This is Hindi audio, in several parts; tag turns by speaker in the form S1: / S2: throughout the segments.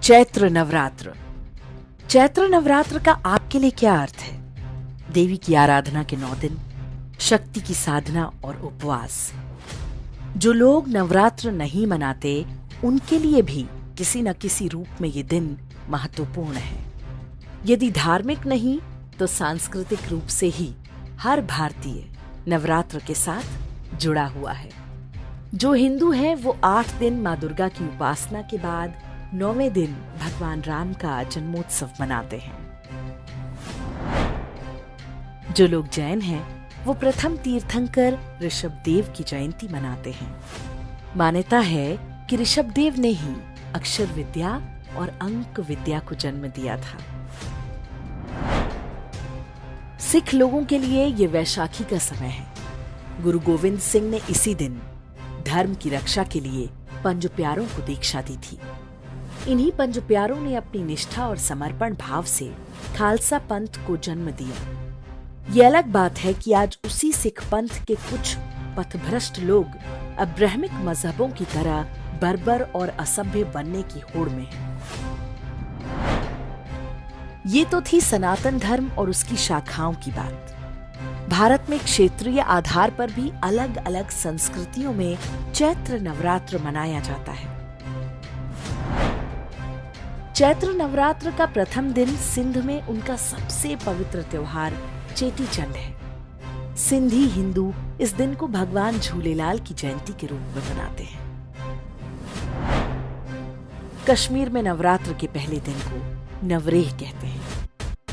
S1: चैत्र नवरात्र। चैत्र नवरात्र का आपके लिए क्या अर्थ है? देवी की आराधना के 9 दिन, शक्ति की साधना और उपवास। जो लोग नवरात्र नहीं मनाते उनके लिए भी किसी न किसी रूप में ये दिन महत्वपूर्ण है। यदि धार्मिक नहीं तो सांस्कृतिक रूप से ही हर भारतीय नवरात्र के साथ जुड़ा हुआ है। जो हिंदू हैं वो 8 दिन माँ दुर्गा की उपासना के बाद 9वें दिन भगवान राम का जन्मोत्सव मनाते हैं। जो लोग जैन हैं वो प्रथम तीर्थंकर ऋषभदेव की जयंती मनाते हैं। मान्यता है कि ऋषभदेव ने ही अक्षर विद्या और अंक विद्या को जन्म दिया था। सिख लोगों के लिए ये वैशाखी का समय है। गुरु गोविंद सिंह ने इसी दिन धर्म की रक्षा के लिए पंज प्यारों को दीक्षा दी थी। इन्हीं पंज प्यारों ने अपनी निष्ठा और समर्पण भाव से खालसा पंथ को जन्म दिया। ये अलग बात है कि आज उसी सिख पंथ के कुछ पथभ्रष्ट लोग अब्राह्मिक मजहबों की तरह बर्बर और असभ्य बनने की होड़ में हैं। ये तो थी सनातन धर्म और उसकी शाखाओं की बात। भारत में क्षेत्रीय आधार पर भी अलग अलग संस्कृतियों में चैत्र नवरात्र मनाया जाता है। चैत्र नवरात्र का प्रथम दिन सिंध में उनका सबसे पवित्र त्योहार चेटीचंड है। सिंधी हिंदू इस दिन को भगवान झूलेलाल की जयंती के रूप में मनाते हैं। कश्मीर में नवरात्र के पहले दिन को नवरेह कहते हैं।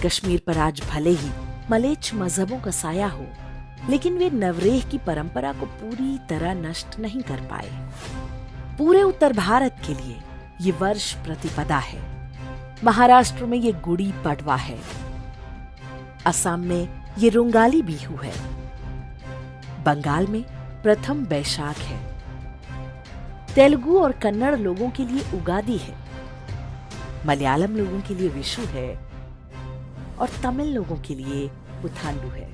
S1: कश्मीर पर आज भले ही मलेच्छ मजहबों का साया हो, लेकिन वे नवरेह की परंपरा को पूरी तरह नष्ट नहीं कर पाए। पूरे उत्तर भारत के लिए ये वर्ष प्रतिपदा है। महाराष्ट्र में ये गुड़ी पड़वा है। असम में ये रोंगाली बिहू है। बंगाल में प्रथम बैशाख है। तेलुगु और कन्नड़ लोगों के लिए उगादी है। मलयालम लोगों के लिए विशु है और तमिल लोगों के लिए पुथांडु है।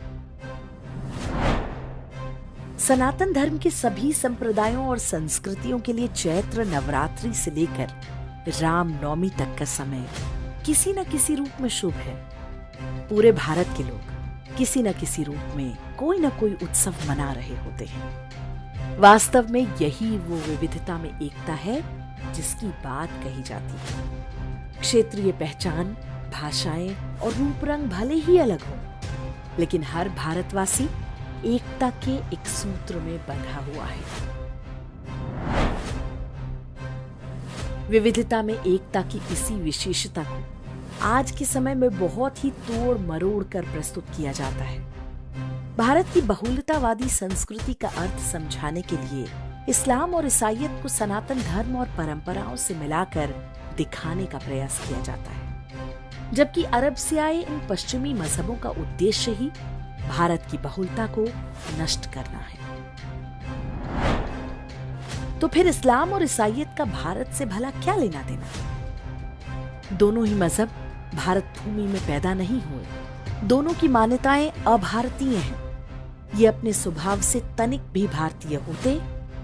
S1: सनातन धर्म के सभी संप्रदायों और संस्कृतियों के लिए चैत्र नवरात्रि से लेकर राम नवमी तक का समय किसी न किसी रूप में शुभ है। पूरे भारत के लोग किसी न किसी रूप में कोई न कोई उत्सव मना रहे होते हैं। वास्तव में यही वो विविधता में एकता है जिसकी बात कही जाती है। क्षेत्रीय पहचान, भाषाएं और रूप रंग भले ही अलग हों, लेकिन हर भारतवासी एकता के एक सूत्र में बंधा हुआ है। विविधता में एकता की इसी विशेषता को आज के समय में बहुत ही तोड़ मरोड़ कर प्रस्तुत किया जाता है। भारत की बहुलतावादी संस्कृति का अर्थ समझाने के लिए इस्लाम और ईसाईयत को सनातन धर्म और परंपराओं से मिलाकर दिखाने का प्रयास किया जाता है, जबकि अरब से आए इन पश्चिमी मजहबों का उद्देश्य ही भारत की बहुलता को नष्ट करना है। तो फिर इस्लाम और ईसाईयत का भारत से भला क्या लेना देना? दोनों ही मजहब भारत भूमि में पैदा नहीं हुए। दोनों की मान्यताएं अभारतीय हैं। ये अपने स्वभाव से तनिक भी भारतीय होते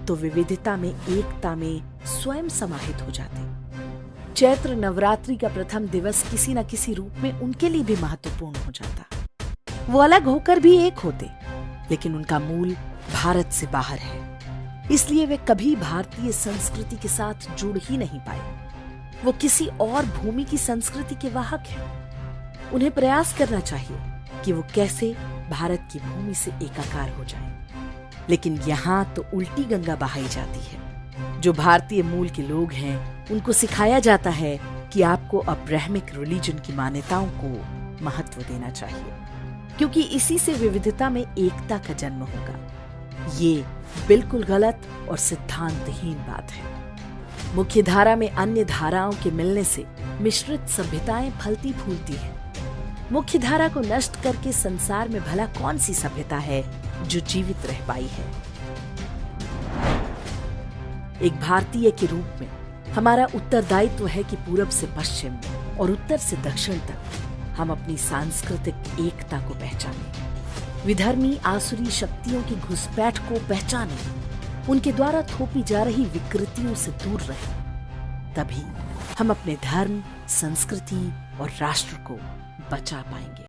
S1: तो विविधता में एकता में स्वयं समाहित हो जाते। चैत्र नवरात्रि का प्रथम दिवस किसी न किसी रूप में उनके लिए भी महत्वपूर्ण हो जाता। वो अलग होकर भी एक होते, लेकिन उनका मूल भारत से बाहर है। इसलिए वे कभी भारतीय संस्कृति के साथ जुड़ ही नहीं पाए। वो किसी और भूमि की संस्कृति के वाहक हैं। उन्हें प्रयास करना चाहिए कि वो कैसे भारत की भूमि से एकाकार हो जाएं। लेकिन यहाँ तो उल्टी गंगा बहाई जाती है। जो भारतीय मूल के लोग हैं उनको सिखाया जाता है कि आपको अब्राह्मिक रिलीजन की मान्यताओं को महत्व देना चाहिए, क्योंकि इसी से विविधता में एकता का जन्म होगा। ये बिल्कुल गलत और सिद्धांतहीन बात है। मुख्य धारा में अन्य धाराओं के मिलने से मिश्रित सभ्यताएं फलती फूलती हैं। मुख्य धारा को नष्ट करके संसार में भला कौन सी सभ्यता है जो जीवित रह पाई है? एक भारतीय के रूप में हमारा उत्तरदायित्व है कि पूरब से पश्चिम और उत्तर से दक्षिण तक हम अपनी सांस्कृतिक एकता को पहचानें। विधर्मी आसुरी शक्तियों की घुसपैठ को पहचानें। उनके द्वारा थोपी जा रही विकृतियों से दूर रहें। तभी हम अपने धर्म, संस्कृति और राष्ट्र को बचा पाएंगे।